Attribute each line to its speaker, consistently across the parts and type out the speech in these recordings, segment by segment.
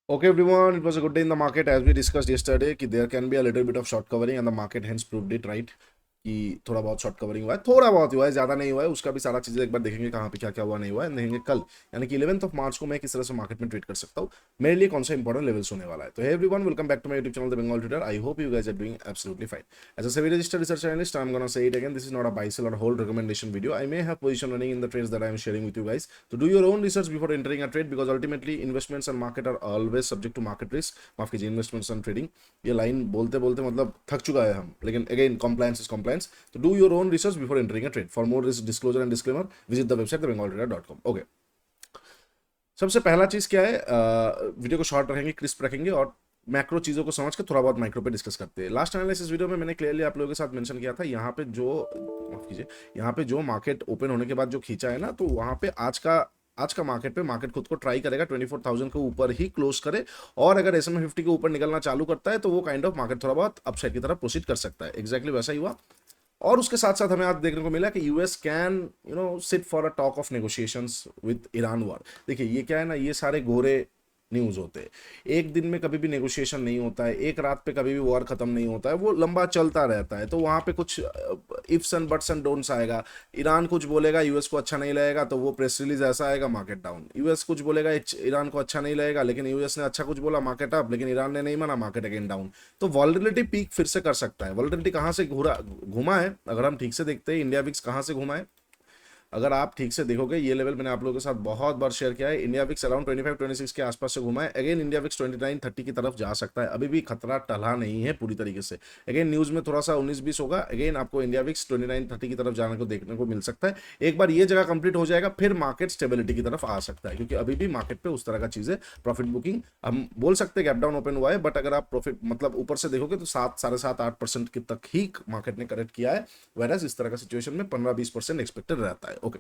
Speaker 1: Okay, everyone, it was a good day in the market as we discussed yesterday. कि there can be a little bit of short covering and the market hence proved it right. कि थोड़ा बहुत short covering हुआ है, थोड़ा बहुत हुआ है, ज्यादा नहीं हुआ है, उसका भी सारा चीजें एक बार देखेंगे कहाँ पे क्या क्या हुआ नहीं हुआ है, देखेंगे कल यानी कि 11th ऑफ मार्च को मैं किस तरह से मार्केट में ट्रेड कर सकता हूँ, मेरे लिए कौन सा इंपॉर्टेंट लेवल्स होने वाला है। तो hey everyone, welcome back to my YouTube channel the Bengal trader. I hope you guys are doing absolutely fine. As a SEBI registered research analyst, I am gonna say it again, this is not a buy sell और hold recommendation video. I may have position running in the trades that I am sharing with you guys, तो do your own research before entering a trade, because ultimately investments and market are always subject to market risk. माफ कीजिए, investments and trading, ये line बोलते बोलते मतलब थक चुका है हम, लेकिन अगेन कॉम्प्लायंस इज कॉम्प्लायंस। तो do your own research before entering a trade. For more disclosure and disclaimer, visit the website thebengaltrader.com. Okay. सबसे पहला चीज क्या है, वीडियो को शॉर्ट रखेंगे, क्रिस्प रखेंगे और मैक्रो चीजों को समझ के थोड़ा बहुत माइक्रो पे डिस्कस करते हैं। लास्ट एनालिसिस वीडियो में मैंने क्लियरली आप लोगों के साथ मेंशन किया था, यहाँ पे जो माफ कीजिए, यहाँ पे जो मार्केट ओपन होने के बाद जो खींचा है ना, तो वहां पे आज का मार्केट खुद को ट्राई करेगा 24,000 के ऊपर ही क्लोज करे, और अगर S&P 50 के ऊपर निकलना चालू करता है तो वो काइंड ऑफ मार्केट थोड़ा बहुत अपसाइड की तरफ प्रोसीड कर सकता है। एग्जैक्टली वैसा ही हुआ। और उसके साथ साथ हमें आज देखने को मिला कि US can sit for a talk of negotiations with Iran war. देखिए ये क्या है ना, ये सारे गोरे न्यूज होते हैं। एक दिन में कभी भी नेगोशिएशन नहीं होता है, एक रात पे कभी भी वॉर खत्म नहीं होता है, वो लंबा चलता रहता है। तो वहां पे कुछ ifs and buts and don'ts आएगा। ईरान कुछ बोलेगा, यूएस को अच्छा नहीं लगेगा, तो वो प्रेस रिलीज ऐसा आएगा, मार्केट डाउन। यूएस कुछ बोलेगा, ईरान को अच्छा नहीं लगेगा, लेकिन यूएस ने अच्छा कुछ बोला, मार्केट अप, लेकिन ईरान ने नहीं माना, मार्केट अगेन डाउन। तो वॉलरेबिलिटी पीक फिर से कर सकता है। वॉलरेबिलिटी कहाँ से घुमा है, अगर हम ठीक से देखते हैं, इंडिया विक्स कहाँ से घुमा है, अगर आप ठीक से देखोगे, ये लेवल मैंने आप लोगों के साथ बहुत बार शेयर किया है। इंडिया विक्स अराउंड 25-26 के आसपास से घुमा है। अगेन इंडिया विक्स 29-30 की तरफ जा सकता है, अभी भी खतरा टला नहीं है पूरी तरीके से। अगेन न्यूज में थोड़ा सा 19-20 होगा, अगेन आपको इंडिया विक्स 29-30 की तरफ जाने को देखने को मिल सकता है। एक बार ये जगह कंप्लीट हो जाएगा, फिर मार्केट स्टेबिलिटी की तरफ आ सकता है, क्योंकि अभी भी मार्केट पे उस तरह का चीज है। प्रॉफिट बुकिंग हम बोल सकते हैं गैप डाउन ओपन हुआ है, बट अगर आप प्रॉफिट मतलब ऊपर से देखोगे तो 7, 7.5-8% की तक ही मार्केट ने करेक्ट किया है। वेरएज इस तरह का सिचुएशन में 15-20% एक्सपेक्टेड रहता है। ओके,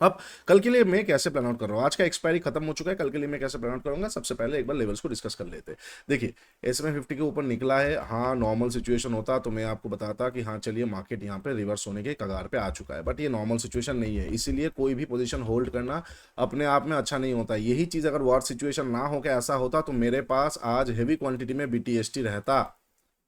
Speaker 1: अब कल के लिए मैं कैसे प्लान आउट कर रहा हूँ, आज का एक्सपायरी खत्म हो चुका है, कल के लिए मैं कैसे प्लान आउट करूंगा। सबसे पहले एक बार लेवल्स को डिस्कस कर लेते हैं। देखिए, S&P 50 के ऊपर निकला है, हाँ नॉर्मल सिचुएशन होता तो मैं आपको बताता कि हाँ चलिए मार्केट यहाँ पे रिवर्स होने के कगार पे आ चुका है, बट ये नॉर्मल सिचुएशन नहीं है, इसीलिए कोई भी पोजीशन होल्ड करना अपने आप में अच्छा नहीं होता। यही चीज अगर वॉर सिचुएशन ना हो के ऐसा होता तो मेरे पास आज हेवी क्वांटिटी में BTST रहता।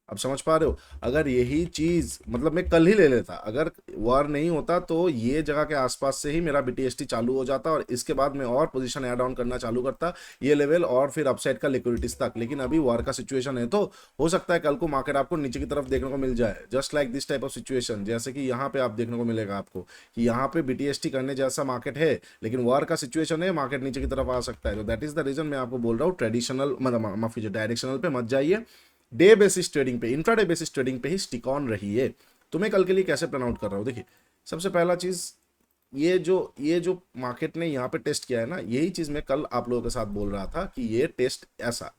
Speaker 1: अब समझ पा रहे हो, अगर यही चीज मतलब मैं कल ही ले लेता, अगर वार नहीं होता तो ये जगह के आसपास से ही मेरा BTST चालू हो जाता और इसके बाद मैं और पोजीशन ऐड ऑन करना चालू करता, ये लेवल और फिर अपसाइड का लिक्विडिटीज तक। लेकिन अभी वार का सिचुएशन है तो हो सकता है कल को मार्केट आपको नीचे की तरफ देखने को मिल जाए, just like this type of situation, जैसे कि यहाँ पे आप देखने को मिलेगा आपको कि यहाँ पे BTST करने जैसा मार्केट है, लेकिन वार का सिचुएशन है, मार्केट नीचे की तरफ आ सकता है। तो दैट इज द रीजन मैं आपको बोल रहा हूँ ट्रेडिशनल मतलब माफ कीजिए डायरेक्शनल पे मत जाइए, डे बेसिस ट्रेडिंग पे, इंट्राडे बेसिस ट्रेडिंग पे ही स्टिक ऑन रही है। तो मैं कल के लिए कैसे प्लान आउट कर रहा हूँ, देखिए सबसे पहला चीज, ये जो मार्केट ने यहाँ पे टेस्ट किया है ना, यही चीज मैं कल आप लोगों के साथ बोल रहा था कि ये टेस्ट ऐसा,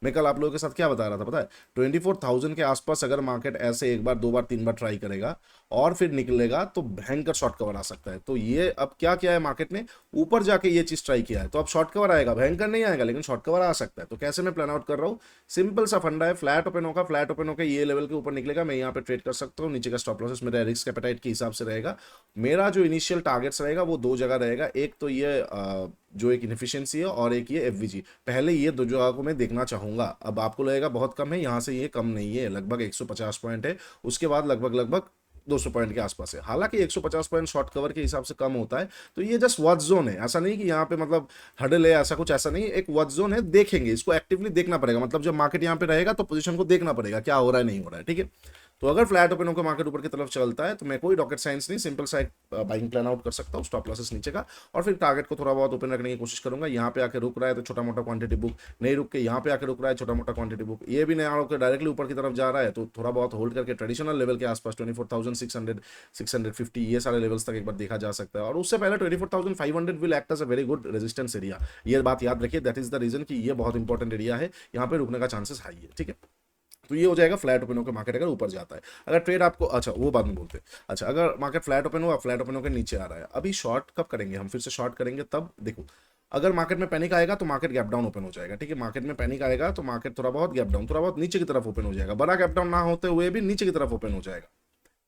Speaker 1: मैं कल आप लोगों के साथ क्या बता रहा था पता है, 24,000 के आसपास अगर मार्केट ऐसे एक बार दो बार तीन बार ट्राई करेगा और फिर निकलेगा तो भयंकर शॉर्ट कवर आ सकता है। तो ये अब क्या किया है मार्केट ने, ऊपर जाके ये चीज ट्राई किया है, तो अब शॉर्ट कवर आएगा, भयंकर नहीं आएगा लेकिन शॉर्ट कवर आ सकता है। तो कैसे मैं प्लान आउट कर रहा हूँ, सिंपल सा फंडा है, फ्लैट ओपन होगा, फ्लैट ओपन होकर ये लेवल के ऊपर निकलेगा, मैं यहाँ पे ट्रेड कर सकता हूँ, नीचे का स्टॉप लॉसेस मेरा रिस्क एपेटाइट के हिसाब से रहेगा। मेरा जो इनिशियल टारगेट्स रहेगा वो दो जगह रहेगा, एक तो ये जो एक इनफिशियंसी है और एक ये FVG। पहले ये दो जगह को मैं देखना चाहूंगा। अब आपको लगेगा बहुत कम है, यहाँ से ये कम नहीं है, लगभग 150 पॉइंट है, उसके बाद लगभग 200 पॉइंट के आसपास है। हालांकि 150 पॉइंट शॉर्ट कवर के हिसाब से कम होता है, तो ये जस्ट वॉच जोन है, ऐसा नहीं कि यहाँ पे मतलब हडल है, ऐसा कुछ ऐसा नहीं, एक वॉच जोन है, देखेंगे इसको, एक्टिवली देखना पड़ेगा, मतलब जब मार्केट यहाँ पे रहेगा तो पोजीशन को देखना पड़ेगा क्या हो रहा है नहीं हो रहा है, ठीक है। तो अगर फ्लैट ओपन होकर मार्केट ऊपर की तरफ चलता है तो मैं कोई रॉकेट साइंस नहीं, सिंपल सा एक बाइंग प्लान आउट कर सकता हूँ, स्टॉप लॉसेस नीचे का, और फिर टारगेट को थोड़ा बहुत ओपन रखने की कोशिश करूंगा। यहाँ पे आके रुक रहा है तो छोटा मोटा क्वांटिटी बुक, नहीं रुक के यहाँ पे आके रुक रहा है छोटा मोटा क्वांटिटी बुक, ये भी नया होकर डायरेक्टली ऊपर की तरफ जा रहा है तो थोड़ा बहुत होल्ड करके ट्रेडिशनल लेवल के आसपास 24,600 650 ये सारे लेवल्स तक एक बार देखा जा सकता है। और उससे पहले 24,500 will act as a very good resistance area, ये बात याद रखिए, दैट इज द रीजन कि ये बहुत इंपॉर्टेंट एरिया है, यहाँ पे रुकने का चांसेस हाई है, ठीक है। तो ये हो जाएगा फ्लैट ओपन होकर मार्केट अगर ऊपर जाता है, अगर ट्रेड आपको, अच्छा वो बाद में बोलते हैं, अच्छा अगर मार्केट फ्लैट ओपन हुआ, फ्लैट ओपन होकर नीचे आ रहा है, अभी शॉर्ट कब करेंगे हम, फिर से शॉर्ट करेंगे तब देखो, अगर मार्केट में पैनिक आएगा तो मार्केट गैप डाउन ओपन हो जाएगा, ठीक है, मार्केट में पैनिक आएगा तो मार्केट थोड़ा बहुत गैप डाउन, थोड़ा बहुत नीचे की तरफ ओपन हो जाएगा, बड़ा गैप डाउन ना होते हुए भी नीचे की तरफ ओपन हो जाएगा।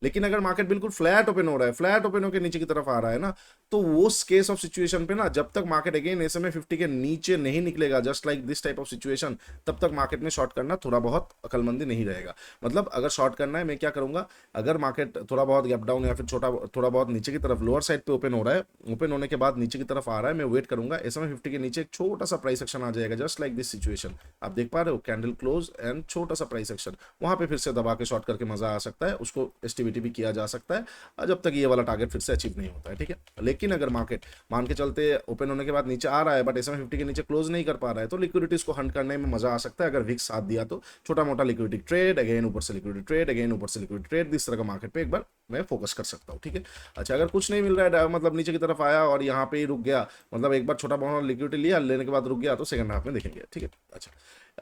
Speaker 1: लेकिन अगर मार्केट बिल्कुल फ्लैट ओपन हो रहा है, फ्लैट ओपन होकर नीचे की तरफ आ रहा है ना, तो वो केस ऑफ सिचुएशन पे ना, जब तक मार्केट अगेन SMA 50 के नीचे नहीं निकलेगा, just like this type of situation, तब तक मार्केट में शॉर्ट करना थोड़ा बहुत अकलमंदी नहीं रहेगा। मतलब अगर शॉर्ट करना है, मैं क्या करूंगा, अगर मार्केट थोड़ा बहुत गैप डाउन या फिर थोड़ा बहुत नीचे की तरफ लोअर साइड पे ओपन हो रहा है, ओपन होने के बाद नीचे की तरफ आ रहा है, मैं वेट करूंगा, SMA 50 के नीचे एक छोटा सा प्राइस एक्शन आ जाएगा, जस्ट लाइक दिस सिचुएशन, आप देख पा रहे हो, कैंडल क्लोज एंड छोटा सा प्राइस एक्शन, वहां पे फिर से दबा के शॉर्ट करके मजा आ सकता है, उसको एसटीबीटी भी किया जा सकता है जब तक ये वाला टारगेट फिर से अचीव नहीं होता है, ठीक है। लेकिन अगर मार्केट मान के चलते ओपन होने के बाद नीचे आ रहा है बट SMA 50 के नीचे क्लोज नहीं कर पा रहा है, तो लिक्विडिटीज को हंट करने में मजा आ सकता है। अगर विक्स साथ दिया तो छोटा मोटा लिक्विडिटी ट्रेड, अगेन ऊपर से लिक्विडिटी ट्रेड, अगेन ऊपर से लिक्विडिटी ट्रेड, इस तरह का मार्केट पे एक बार मैं फोकस कर सकता हूँ, ठीक है। अच्छा, अगर कुछ नहीं मिल रहा है, मतलब नीचे की तरफ आया और यहाँ पे ही रुक गया, मतलब एक बार छोटा बहुत लिक्विडिटी लिया, लेने के बाद रुक गया, तो सेकंड हाफ में देखेंगे, ठीक है। अच्छा,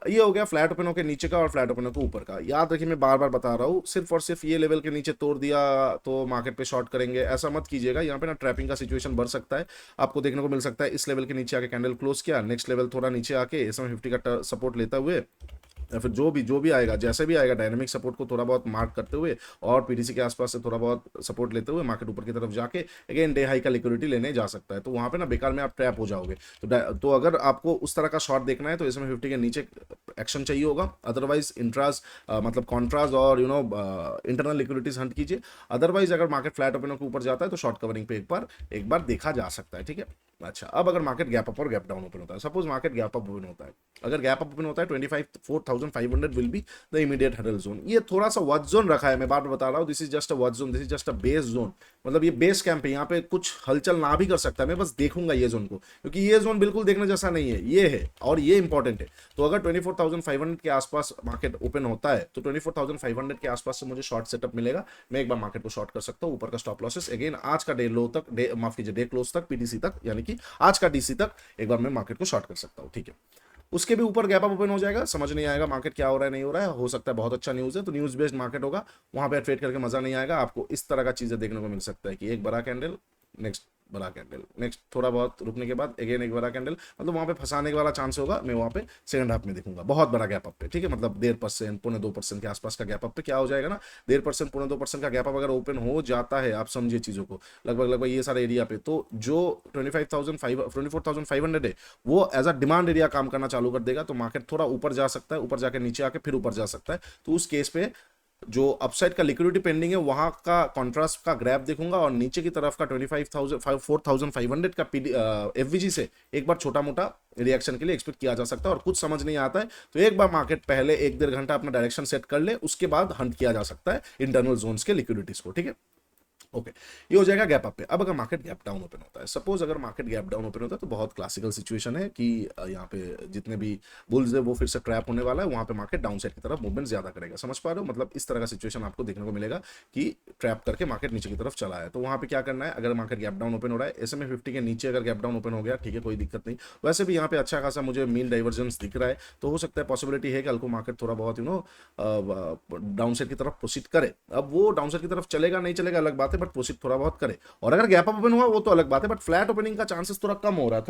Speaker 1: ये हो गया फ्लैट ओपन होकर नीचे का और फ्लैट ओपन होकर ऊपर का। याद रखिए, मैं बार बार बता रहा हूँ, सिर्फ और सिर्फ ये लेवल के नीचे तोड़ दिया तो मार्केट पे शॉर्ट करेंगे, ऐसा मत कीजिएगा। यहाँ पे ना ट्रैपिंग का सिचुएशन बढ़ सकता है, आपको देखने को मिल सकता है। इस लेवल के नीचे आके कैंडल क्लोज किया, नेक्स्ट लेवल थोड़ा नीचे आके SMA 50 का सपोर्ट लेता हुए, या फिर जो भी आएगा, जैसे भी आएगा, डायनामिक सपोर्ट को थोड़ा बहुत मार्क करते हुए और पीटीसी के आसपास से थोड़ा बहुत सपोर्ट लेते हुए मार्केट ऊपर की तरफ जाके अगेन डे हाई का लिक्विडिटी लेने जा सकता है। तो वहां पे ना बेकार में आप ट्रैप हो जाओगे। तो अगर आपको उस तरह का शॉट देखना है तो SMA 50 के नीचे एक्शन चाहिए होगा, अदरवाइज इंट्रास मतलब कॉन्ट्रास और इंटरनल लिक्विडिटीज हंट कीजिए। अदरवाइज अगर मार्केट फ्लैट ओपन के ऊपर जाता है तो शॉर्ट कवरिंग पे एक बार देखा जा सकता है, ठीक है। अच्छा, अब अगर मार्केट गैप अप और गैप डाउन ओपन होता है, suppose market gap up open होता है, अगर गैप अप ओपन होता है 24,500 will be the immediate hurdle zone. ये थोड़ा सा वॉच जोन रखा है, मैं बार बार बता रहा हूँ, this is just a watch zone, this is just a base zone, मतलब ये बेस कैंप है, यहाँ पे कुछ हलचल ना भी कर सकता है, मैं बस देखूंगा ये जोन को, क्योंकि ये जोन बिल्कुल देखने जैसा नहीं है, ये है और ये इंपॉर्टेंट है। तो अगर 24,500 के आसपास मार्केट ओपन होता है तो 24,500 के आसपास से मुझे शॉर्ट सेटअप मिलेगा, मैं एक बार मार्केट को शॉर्ट कर सकता हूँ। ऊपर का स्टॉप लॉसेस अगेन आज का डे लो तक, माफ कीजिए डे क्लोज तक, पीटीसी तक, यानी कि आज का डीसी तक एक बार मैं मार्केट को शॉर्ट कर सकता हूँ, ठीक है। उसके भी ऊपर गैप अप ओपन हो जाएगा, समझ नहीं आएगा मार्केट क्या हो रहा है नहीं हो रहा है, हो सकता है बहुत अच्छा न्यूज़ है तो न्यूज़ बेस्ड मार्केट होगा, वहां पे ट्रेड करके मजा नहीं आएगा आपको। इस तरह का चीजें देखने को मिल सकता है कि एक बड़ा कैंडल, नेक्स्ट बड़ा कैंडल, नेक्स्ट थोड़ा बहुत रुकने के बाद अगेन एक बड़ा कैंडल, मतलब वहां पे फंसाने वाला चांस होगा, मैं वहां पे सेकंड हाफ में देखूंगा बहुत बड़ा गैप अप पे, ठीक है। मतलब 1.5% 1.5-2% के आसपास का गैप अप पे क्या हो जाएगा ना, 1.5% 1.5-2% का गैप अप अगर ओपन हो जाता है, आप समझिए चीजों को, लगभग ये सारे एरिया पे, तो जो 24,500 है वो एज अ डिमांड एरिया काम करना चालू कर देगा, तो मार्केट थोड़ा ऊपर जा सकता है, ऊपर जाके नीचे आके फिर ऊपर जा सकता है। तो उस केस पे जो अपसाइड का लिक्विडिटी पेंडिंग है वहां का कॉन्ट्रास्ट का ग्रैप देखूंगा, और नीचे की तरफ का 4,500 का एफवीजी से एक बार छोटा मोटा रिएक्शन के लिए एक्सपेक्ट किया जा सकता है। और कुछ समझ नहीं आता है तो एक बार मार्केट पहले 1-1.5 घंटा अपना डायरेक्शन सेट कर ले, उसके बाद हंट किया जा सकता है इंटरनल जोन्स के लिक्विडिटीज को, ठीक है। ओके, ये हो जाएगा गैप अप पे। अब अगर मार्केट गैप डाउन ओपन होता है, सपोज अगर मार्केट गैप डाउन ओपन होता है तो बहुत क्लासिकल सिचुएशन है कि यहाँ पे जितने भी बुल्स है वो फिर से ट्रैप होने वाला है, वहां पे मार्केट डाउन साइड की तरफ मूवमेंट ज्यादा करेगा, समझ पा रहे हो। मतलब इस तरह का सिचुएशन आपको देखने को मिलेगा कि ट्रैप करके मार्केट नीचे की तरफ चला है, तो वहां पे क्या करना है, अगर मार्केट गैप डाउन ओपन हो रहा है SMA 50 के नीचे अगर गैप डाउन ओपन हो गया, ठीक है, कोई दिक्कत नहीं। वैसे भी यहाँ पे अच्छा खासा मुझे मील डाइवर्जेंस दिख रहा है, तो हो सकता है पॉसिबिलिटी है कल को मार्केट थोड़ा बहुत डाउन साइड की तरफ प्रोसीड करे। अब वो डाउन साइड की तरफ चलेगा नहीं चलेगा अलग बात है, बट प्रोसीड थोड़ा बहुत करे। और अगर गैप अप ओपन हुआ वो तो अलग बात है, बट फ्लैट ओपनिंग का चांसेस थोड़ा कम हो रहा है,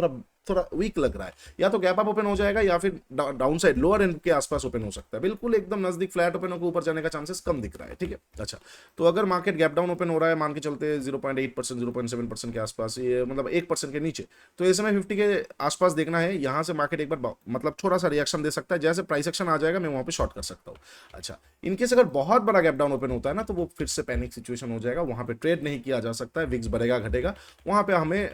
Speaker 1: थोड़ा वीक लग रहा है। या तो गैप अप ओपन हो जाएगा या फिर डाउन साइड लोअर एंड के आसपास ओपन हो सकता है, बिल्कुल एकदम नजदीक फ्लैट ओपन होकर ऊपर जाने का चांसेस कम दिख रहा है, ठीक है। अच्छा, तो अगर मार्केट गैप डाउन ओपन हो रहा है, मान के चलते 0.8% 0.7% के आसपास, ये मतलब 1% के नीचे, तो SMA 50 के आसपास देखना है, यहां से मार्केट एक बार मतलब थोड़ा सा रिएक्शन दे सकता है, जैसे प्राइस एक्शन आ जाएगा मैं वहां पे शॉर्ट कर सकता हूं। अच्छा, इनकेस अगर बहुत बड़ा गैप डाउन ओपन होता है ना, तो वो फिर से पैनिक सिचुएशन हो जाएगा, वहां पे ट्रेड नहीं किया जा सकता है, विक्स बढ़ेगा घटेगा, वहां पे हमें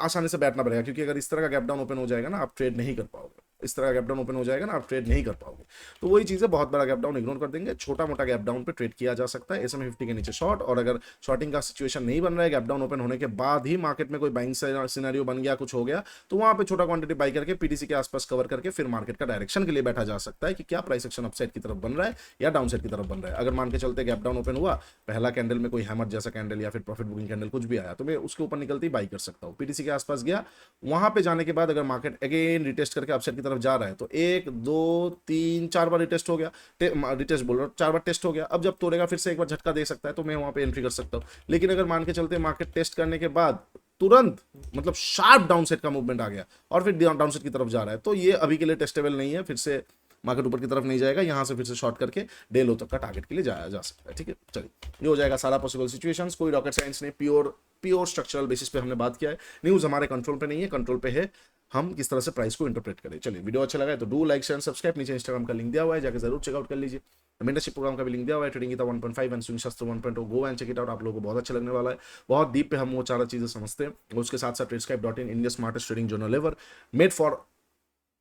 Speaker 1: आसानी से बैठना पड़ेगा, क्योंकि अगर इस तरह का गैप डाउन ओपन हो जाएगा ना, आप ट्रेड नहीं कर पाओगे। इस तरह का गैप डाउन ओपन हो जाएगा ना, आप ट्रेड नहीं कर पाओगे। तो वही चीज है, बहुत बड़ा गैप डाउन इग्नोर कर देंगे, छोटा मोटा गैप डाउन पे ट्रेड किया जा सकता है SMA 50 के नीचे शॉर्ट। और अगर शॉर्टिंग का सिचुएशन नहीं बन रहा है, गैप डाउन ओपन होने के बाद ही मार्केट में कोई बाइंग सिनेरियो बन गया, कुछ हो गया, तो वहां पे छोटा क्वांटिटी बाई करके पीटीसी के आसपास कवर करके फिर मार्केट का डायरेक्शन के लिए बैठा जा सकता है कि क्या प्राइस एक्शन अपसाइड की तरफ बन रहा है या डाउन साइड की तरफ बन रहा है। अगर मान के चलते गैप डाउन ओपन हुआ, पहला कैंडल में कोई हैमर जैसा कैंडल या फिर प्रॉफिट बुकिंग कैंडल कुछ भी आया, तो मैं उसके ऊपर निकलती बाई कर सकता हूँ। पीटीसी के आसपास गया, वहां पे जाने के बाद अगर मार्केट अगेन रिटेस्ट करके अपसाइड की तरफ जा रहा है, तो 1 2 3 4 बार रिटेस्ट हो गया, रिटेस्ट बोल रहा हूँ, 4 बार टेस्ट हो गया, अब जब तोड़ेगा फिर से एक बार झटका दे सकता है, तो मैं वहां पे एंट्री कर सकता हूँ। लेकिन अगर मान के चलते मार्केट टेस्ट करने के बाद तुरंत मतलब शार्प डाउन सेट का मूवमेंट आ गया और फिर डाउन सेट की तरफ जा रहा है, तो ये अभी के लिए टेस्टेबल नहीं है, फिर से मार्केट ऊपर की तरफ नहीं जाएगा, यहाँ से फिर से शॉर्ट करके डे लो तक का टारगेट के लिए जाया जा सकता है। ठीक है, चलिए ये हो जाएगा सारा पॉसिबल सिचुएशंस, कोई रॉकेट साइंस नहीं, प्योर स्ट्रक्चरल बेसिस पे हमने बात किया है। न्यूज़ हमारे कंट्रोल पे नहीं है, कंट्रोल पे है हम किस तरह से प्राइस को इंटरप्रेट करें। चलिए वीडियो अच्छा लगा है तो डू लाइक शेयर सब्सक्राइब, नीचे इंस्टाग्राम का लिंक दिया हुआ है, जाकर जरूर चेकआउट कर लीजिए। मेंटरशिप प्रोग्राम का भी लिंक दिया हुआ है, trading Gita 1.5 and swing Shastra 1.0, go and check it out, आप लोगों को बहुत अच्छा लगने वाला है। बहुत डीप पे हम वो चार चीजें समझते हैं, और उसके साथ साथ ट्रेडस्काइप.in, India smartest trading journal ever, made for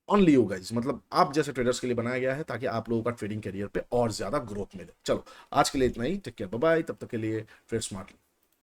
Speaker 1: only you guys, मतलब आप जैसे ट्रेडर्स के लिए बनाया गया है ताकि आप लोगों का ट्रेडिंग करियर पे और ज्यादा ग्रोथ मिले। चलो आज के लिए इतना ही, टेक केयर, बाय बाय, तब तक के लिए ट्रेड स्मार्टली।